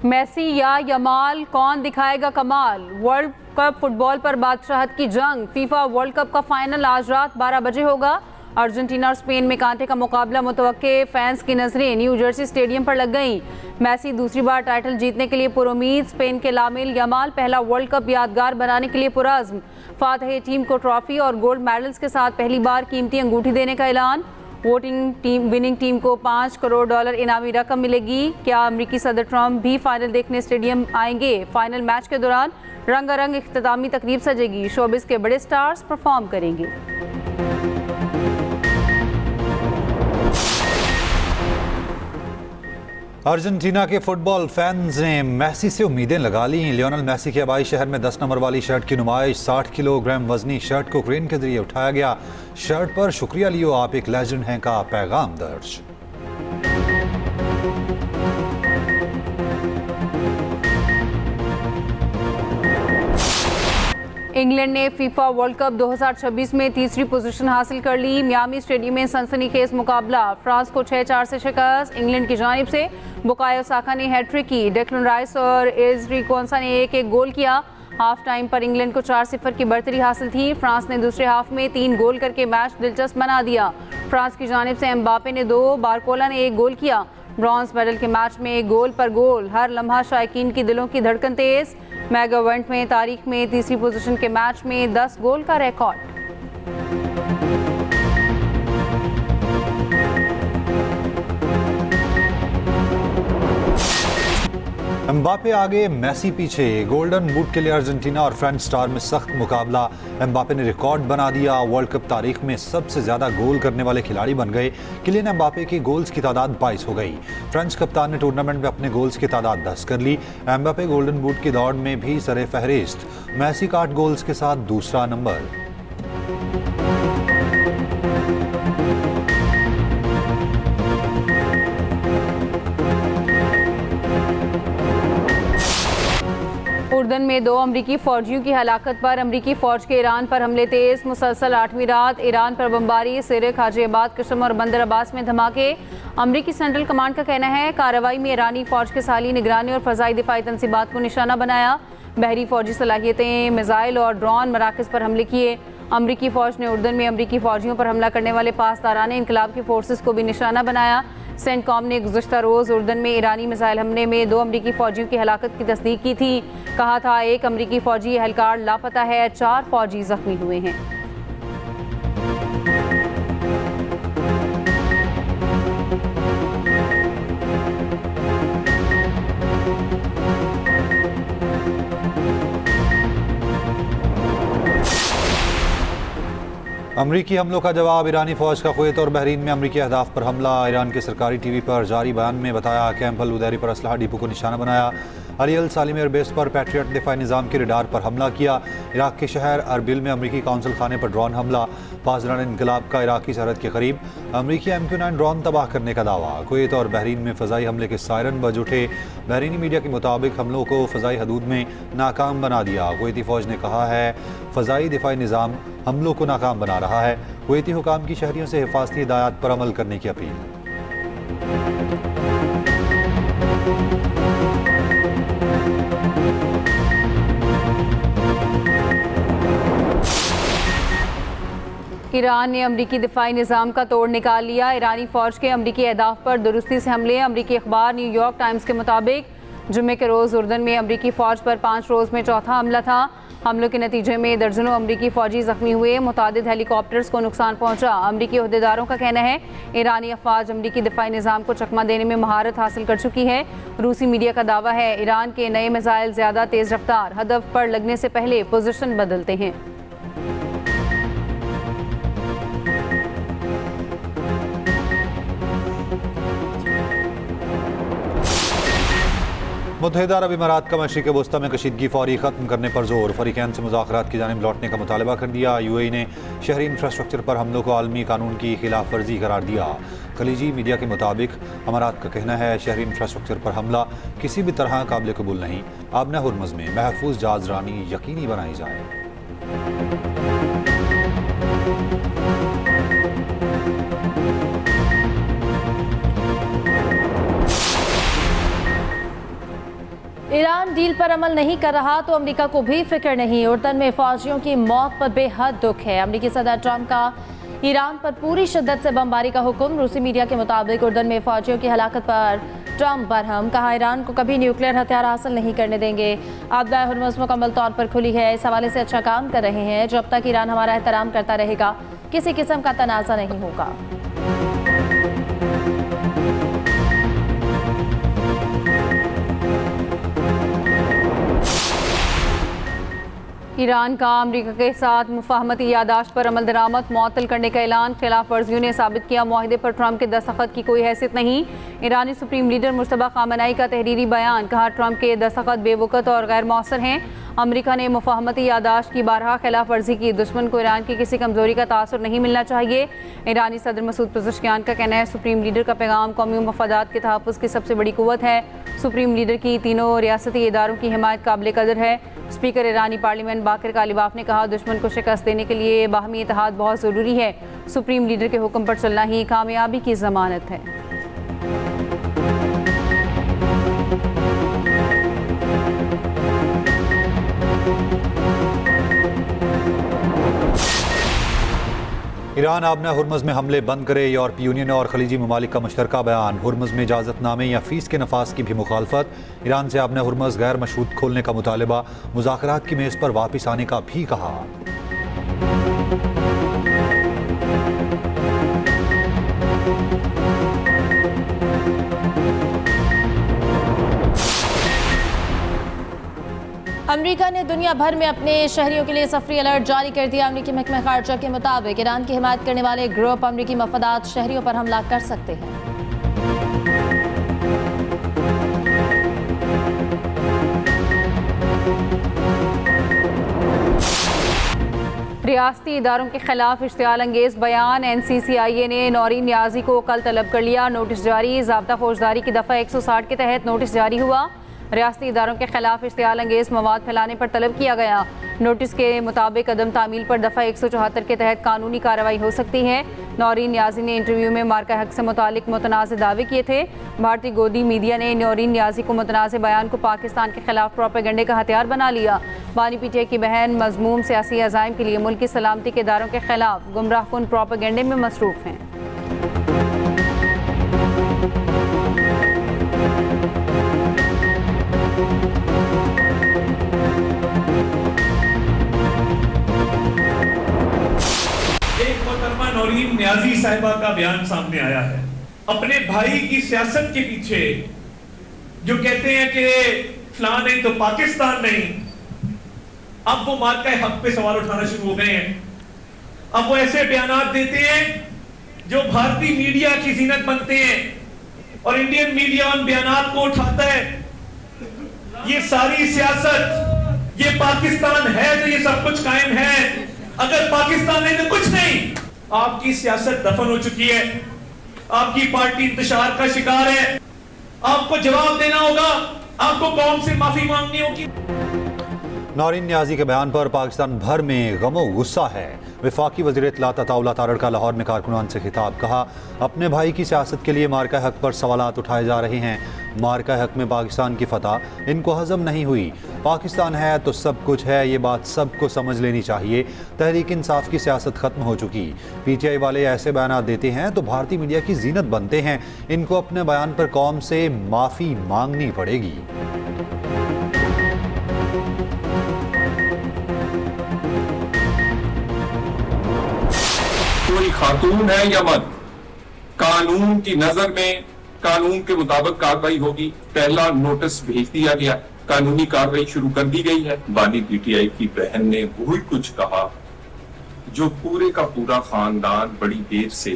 Messi या Yamal, कौन दिखाएगा कमाल? वर्ल्ड कप फुटबॉल पर बादशाहत की जंग। फीफा वर्ल्ड कप का फाइनल आज रात 12 बजे होगा। अर्जेंटीना और स्पेन में कांटे का मुकाबला मुतवक्के। फैंस की नजरें न्यू जर्सी स्टेडियम पर लग गई। मेसी दूसरी बार टाइटल जीतने के लिए पुरुमीद। स्पेन के लामिल यमाल पहला वर्ल्ड कप यादगार बनाने के लिए पुरअज़्म। फातह टीम को ट्रॉफी और गोल्ड मेडल्स के साथ पहली बार कीमती अंगूठी देने का ऐलान। विनिंग टीम को $5 करोड़ इनामी रकम मिलेगी। क्या अमेरिकी सदर ट्रंप भी फाइनल देखने स्टेडियम आएंगे? फाइनल मैच के दौरान रंगारंग इख्तितामी तकरीब सजेगी। शोबिस के बड़े स्टार्स परफॉर्म करेंगे। अर्जेंटीना के फुटबॉल फैंस ने मेसी से उम्मीदें लगा ली। लियोनेल मेसी के आबाई शहर में 10 नंबर वाली शर्ट की नुमाइश। 60 किलोग्राम वजनी शर्ट को क्रेन के जरिए उठाया गया। शर्ट पर शुक्रिया लियो, आप एक लेजेंड हैं का पैगाम दर्ज। इंग्लैंड ने फीफा वर्ल्ड कप 2026 में तीसरी पोजीशन हासिल कर ली। मियामी स्टेडियम में सनसनीखेज मुकाबला। फ्रांस को 6-4 से शिकस्त। इंग्लैंड की जानिब से बुकायो साका ने हैट्रिक की। डेक्लन राइस और एजरी कोंसा ने एक गोल किया। हाफ टाइम पर इंग्लैंड को 4-0 की बढ़तरी हासिल थी। फ्रांस ने दूसरे हाफ में 3 गोल करके मैच दिलचस्प बना दिया। फ्रांस की जानिब से एम्बापे ने 2, बारकोला ने 1 गोल किया। ब्रॉन्ज मेडल के मैच में गोल पर गोल। हर लम्हा शायकीन की दिलों की धड़कन तेज। मेगा इवेंट में तारीख में तीसरी पोजीशन के मैच में 10 गोल का रिकॉर्ड। एम्बापे आगे, मेसी पीछे। गोल्डन बूट के लिए अर्जेंटीना और फ्रेंच स्टार में सख्त मुकाबला। एम्बापे ने रिकॉर्ड बना दिया। वर्ल्ड कप तारीख में सबसे ज्यादा गोल करने वाले खिलाड़ी बन गए। किलियन एम्बापे की गोल्स की तादाद 22 हो गई। फ्रेंच कप्तान ने टूर्नामेंट में अपने गोल्स की तादाद 10 कर ली। एम्बापे गोल्डन बूट की दौड़ में भी सरे फहरिस्त। मेसी का 8 गोल्स के साथ दूसरा नंबर। उर्दन में 2 अमरीकी फौजियों की हलाकत पर अमरीकी फौज के ईरान पर हमले तेज। मुसलसल 8वीं रात ईरान पर बमबारी। सिरिक, हाजीआबाद, कशम और बंदर अब्बास में धमाके। अमरीकी सेंट्रल कमांड का कहना है कार्रवाई में ईरानी फौज के साली निगरानी और फजाई दिफाई तनसीबात को निशाना बनाया। बहरी फौजी सलाहियतें, मिसाइल और ड्रोन मराकज़ पर हमले किए। अमरीकी फौज ने उर्दन में अमरीकी फौजियों पर हमला करने वाले पासदारान इनकलाब की फोर्सेस को भी निशाना बनाया। सेंटकॉम ने गुज़श्ता रोज़ उर्दन में ईरानी मिसाइल हमले में 2 अमरीकी फौजियों की हलाकत की तस्दीक की थी। कहा था 1 अमरीकी फौजी एहलकार लापता है, 4 फौजी जख्मी हुए हैं। अमरीकी हमलों का जवाब। ईरानी फौज का कुवैत और बहरीन में अमरीकी अहदाफ पर हमला। ईरान के सरकारी टीवी पर जारी बयान में बताया कैंप अल उदैरी पर असलहा डिपो को निशाना बनाया। अली अल सालिम एयरबेस पर पैट्रियट दिफाई निज़ाम के रडार पर हमला किया। इराक के शहर अरबिल में अमरीकी काउंसिल खाने पर ड्रोन हमला। पासदारान इनकलाब का इराकी सरहद के करीब अमरीकी MQ-9 ड्रोन तबाह करने का दावा। कुवैत और बहरीन में फ़ज़ाई हमले के सायरन बज उठे। बहरीनी मीडिया के मुताबिक हमलों को फ़ज़ाई हदूद में नाकाम बना दिया। कुवैती फ़ौज ने कहा है फ़ज़ाई दिफाई निज़ाम हमलों को नाकाम बना रहा है। कुवैती हुकाम की शहरियों से हिफाजती हिदायत पर अमल करने की अपील। ईरान ने अमरीकी दिफाई निज़ाम का तोड़ निकाल लिया। ईरानी फौज के अमरीकी अहदाफ पर दुरुस्ती से हमले। अमरीकी अखबार न्यूयॉर्क टाइम्स के मुताबिक जुम्मे के रोज़ उर्दन में अमरीकी फ़ौज पर 5 रोज़ में चौथा हमला था। हमलों के नतीजे में दर्जनों अमरीकी फ़ौजी ज़ख्मी हुए। मुतादिद हेलीकॉप्टर्स को नुकसान पहुंचा। अमरीकी अहदेदारों का कहना है ईरानी अफवाज अमरीकी दिफाई निज़ाम को चकमा देने में महारत हासिल कर चुकी है। रूसी मीडिया का दावा है ईरान के नए मिसाइल ज़्यादा तेज़ रफ्तार, हदफ पर लगने से पहले पोजीशन बदलते हैं। मुत्तहिदा अरब इमारात का मशरिक़ वस्ता में कशीदगी फौरी ख़त्म करने पर जोर। फ़रीक़ैन से मुज़ाकरात की जानिब लौटने का मुतालबा कर दिया। UAE ने शहरी इंफ्रास्ट्रक्चर पर हमलों को आलमी कानून की खिलाफ वर्जी करार दिया। खलीजी मीडिया के मुताबिक अमारात का कहना है शहरी इंफ्रास्ट्रक्चर पर हमला किसी भी तरह काबिल कबूल नहीं। आबना हुर्मुज़ में महफूज जहाज़रानी यकीनी बनाई जाए। ईरान डील पर अमल नहीं कर रहा तो अमेरिका को भी फिक्र नहीं। उर्दन में फौजियों की मौत पर बेहद दुख है। अमेरिकी सदर ट्रंप का ईरान पर पूरी शिद्दत से बमबारी का हुक्म। रूसी मीडिया के मुताबिक उर्दन में फौजियों की हलाकत पर ट्रंप बरहम। कहा, ईरान को कभी न्यूक्लियर हथियार हासिल नहीं करने देंगे। आपदा हुर्मुज़ मुकम्मल तौर पर खुली है। इस हवाले से अच्छा काम कर रहे हैं। जब तक ईरान हमारा एहतराम करता रहेगा किसी किस्म का तनाज़ा नहीं होगा। ईरान का अमेरिका के साथ मुफाहमती यादाश्त पर अमल दरामद मुअत्तल करने का ऐलान। खिलाफ वर्जियों ने साबित किया मुआहदे पर ट्रंप के दस्तखत की कोई हैसियत नहीं। ईरानी सुप्रीम लीडर मुस्तफा खामनाई का तहरीरी बयान। कहा, ट्रंप के दस्तखत बेवकूफ़ और गैर मौसर हैं। अमेरिका ने मुफाहमती यादाश्त की बारहा खिलाफ वर्जी की। दुश्मन को ईरान की किसी कमजोरी का तासुर नहीं मिलना चाहिए। ईरानी सदर मसूद पेज़ेश्कियान का कहना है, सुप्रीम लीडर का पैगाम कौमी मफादात के तहफ़्फ़ुज़ की सबसे बड़ी क़ुव्वत है। सुप्रीम लीडर की तीनों रियासती इदारों की हिमायत काबिल कदर है। स्पीकर ईरानी पार्लियामेंट बाकर कालिबाफ ने कहा, दुश्मन को शिकस्त देने के लिए बाहमी इत्तेहाद बहुत ज़रूरी है। सुप्रीम लीडर के हुक्म पर चलना ही कामयाबी की ज़मानत है। ईरान आबना हुर्मुज़ में हमले बंद करे। यूरोपीय यूनियन और खलीजी ममालिक का मुश्तरका बयान। हुर्मुज़ में इजाज़तनामे या फ़ीस के नफाज की भी मुखालफत। ईरान से आबना हुर्मुज़ गैर मशरूत खोलने का मुतालबा। मुज़ाकरात की मेज़ पर वापस आने का भी कहा। अमेरिका ने दुनिया भर में अपने शहरियों के लिए सफरी अलर्ट जारी कर दिया। अमेरिकी महकमा खारजा के मुताबिक ईरान की हिमायत करने वाले ग्रुप अमेरिकी मफादात शहरियों पर हमला कर सकते हैं। रियासती इदारों के खिलाफ इश्तियाल अंगेज बयान। NCCIA ने नौरीन नियाजी को कल तलब कर लिया। नोटिस जारी। ज़ाब्ता फौजदारी की दफ़ा 160 के तहत नोटिस जारी हुआ। रियासती इदारों के खिलाफ इश्तियाल अंगेज मवाद फैलाने पर तलब किया गया। नोटिस के मुताबिक अदम तामील पर दफ़ा 174 के तहत कानूनी कार्रवाई हो सकती है। नौरीन नियाजी ने इंटरव्यू में मार्का हक से मुतालिक मुतनाज़ दावे किए थे। भारतीय गोदी मीडिया ने नौरीन नियाजी को मुतनाज़ बयान को पाकिस्तान के खिलाफ प्रोपेगेंडे का हथियार बना लिया। बानी PTI की बहन मज़मूम सियासी अज़ाइम के लिए मुल्क की सलामती के इदारों के खिलाफ गुमराहकुन प्रोपेगेंडे में मसरूफ़ हैं। नौरीन नियाजी साहिबा का बयान सामने आया है। अपने भाई की सियासत के पीछे जो कहते हैं कि फलां नहीं तो पाकिस्तान नहीं, अब वो मार्का हक पे सवाल उठाना शुरू हो गए हैं। अब वो ऐसे बयानात देते हैं जो भारतीय मीडिया की जीनत बनते हैं और इंडियन मीडिया उन बयानात को उठाता है। ये सारी सियासत, ये पाकिस्तान है तो ये सब कुछ कायम है, अगर पाकिस्तान नहीं तो कुछ नहीं। आपकी सियासत दफन हो चुकी है। आपकी पार्टी इंतशार का शिकार है। आपको जवाब देना होगा। आपको कौम से माफी मांगनी होगी। नौरीन नियाजी के बयान पर पाकिस्तान भर में गमो गुस्सा है। वफाकी वज़ीर इत्तलात अताउल्लाह तारड़ का लाहौर में कारकुनान से खिताब। कहा, अपने भाई की सियासत के लिए मार्का हक पर सवालात उठाए जा रहे हैं। मार्का हक में पाकिस्तान की फतह इनको हजम नहीं हुई। पाकिस्तान है तो सब कुछ है, ये बात सबको समझ लेनी चाहिए। तहरीक इंसाफ की सियासत खत्म हो चुकी। PTI वाले ऐसे बयान देते हैं तो भारतीय मीडिया की जीनत बनते हैं। इनको अपने बयान पर कौम से माफ़ी मांगनी पड़ेगी। कोई खातून है या मर्द, कानून की नजर में कानून के मुताबिक कार्रवाई होगी। पहला नोटिस भेज दिया गया, कानूनी कार्रवाई शुरू कर दी गई है। बानी PTI की बहन ने वही कुछ कहा जो पूरे का पूरा खानदान बड़ी देर से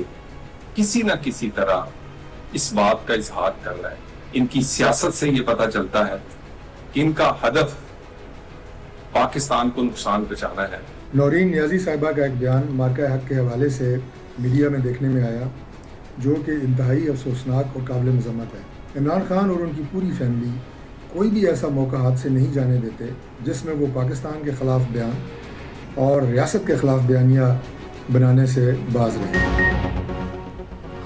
किसी न किसी तरह इस बात का इजहार कर रहा है। इनकी सियासत से ये पता चलता है कि इनका हदफ पाकिस्तान को नुकसान पहुंचाना है। नौरीन नियाजी साहिबा का एक बयान मार्का हक के हवाले से मीडिया में देखने में आया जो कि इंतहाई अफसोसनाक और काबिल मज़म्मत है। इमरान खान और उनकी पूरी फैमिली कोई भी ऐसा मौका हाथ से नहीं जाने देते जिसमें वो पाकिस्तान के ख़िलाफ़ बयान और रियासत के ख़िलाफ़ बयानिया बनाने से बाज रहे।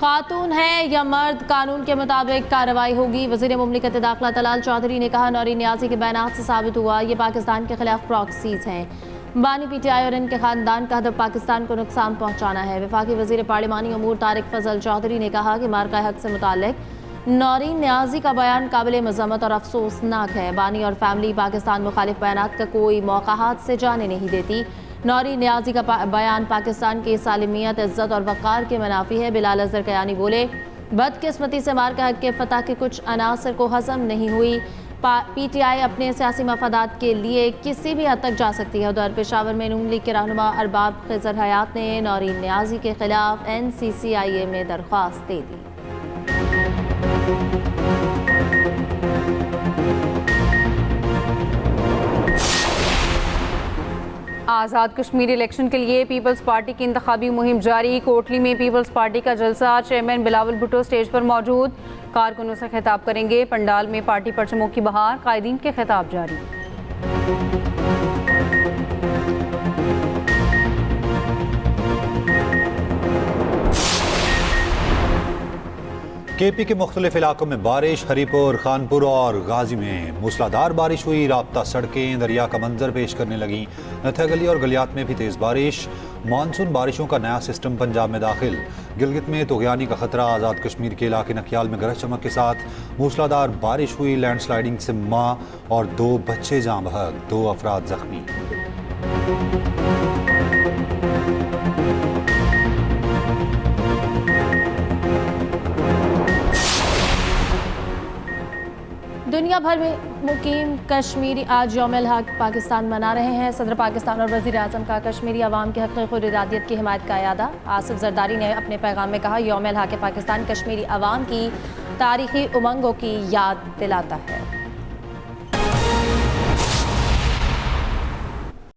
खातून है या मर्द, कानून के मुताबिक कार्रवाई होगी। वज़ीर मुमलिकत दाखिला तलाल चौधरी ने कहा, नौरीन नियाज़ी के बयानात से साबित हुआ ये पाकिस्तान के खिलाफ प्रॉक्सीज हैं। बानी PTI और इनके खानदान का हदफ पाकिस्तान को नुकसान पहुँचाना है। वफाकी वज़ीर पार्लिमानी अमूर तारिक फजल चौधरी ने कहा कि मार्का हक से मुताल्लिक नौरीन नियाज़ी का बयान काबिल मज़म्मत और अफसोसनाक है। बानी और फैमिली पाकिस्तान मुखालिफ बयानात का कोई मौक़ाहात से जाने नहीं देती। नौरीन नियाज़ी का बयान पाकिस्तान की सालिमियत, इज़्ज़त और वक़ार के मनाफी है। बिलाल अज़हर कयानी बोले, बदकिस्मती से मार्का हक के फतह के कुछ अनासर को हज़म नहीं हुई। PTI अपने सियासी मफादात के लिए किसी भी हद तक जा सकती है। उधर पेशावर में नून लीग के रहनुमा अरबाब खिज़र हयात ने नौरीन नियाज़ी के खिलाफ NCCIA में दरख्वास्त दे दी। आज़ाद कश्मीर इलेक्शन के लिए पीपल्स पार्टी की इंतखाबी मुहिम जारी। कोटली में पीपल्स पार्टी का जलसा। चेयरमैन बिलावल भुट्टो स्टेज पर मौजूद, कारकुनों से खिताब करेंगे। पंडाल में पार्टी परचमों की बहार, कायदीन के खिताब जारी। KP के मुख्तलिफ इलाकों में बारिश। हरीपुर, खानपुर और गाजी में मूसलाधार बारिश हुई। राब्ता सड़कें दरिया का मंजर पेश करने लगीं। नथिया गली और गलियात में भी तेज़ बारिश। मानसून बारिशों का नया सिस्टम पंजाब में दाखिल। गिलगित में तुग़यानी का खतरा। आज़ाद कश्मीर के इलाके नकियाल में गरज चमक के साथ मूसलाधार बारिश हुई। लैंडस्लाइडिंग से माँ और 2 बच्चे जाँ बहक, 2 अफराद जख्मी। दुनिया भर में मुकीम कश्मीरी आज यौम-ए हक पाकिस्तान मना रहे हैं। सदर पाकिस्तान और वज़ीर आज़म का कश्मीरी अवाम के हक़ खुद इरादियत की हिमायत का इरादा। आसिफ जरदारी ने अपने पैगाम में कहा, यौम-ए हक पाकिस्तान कश्मीरी अवाम की तारीख़ी उमंगों की याद दिलाता है।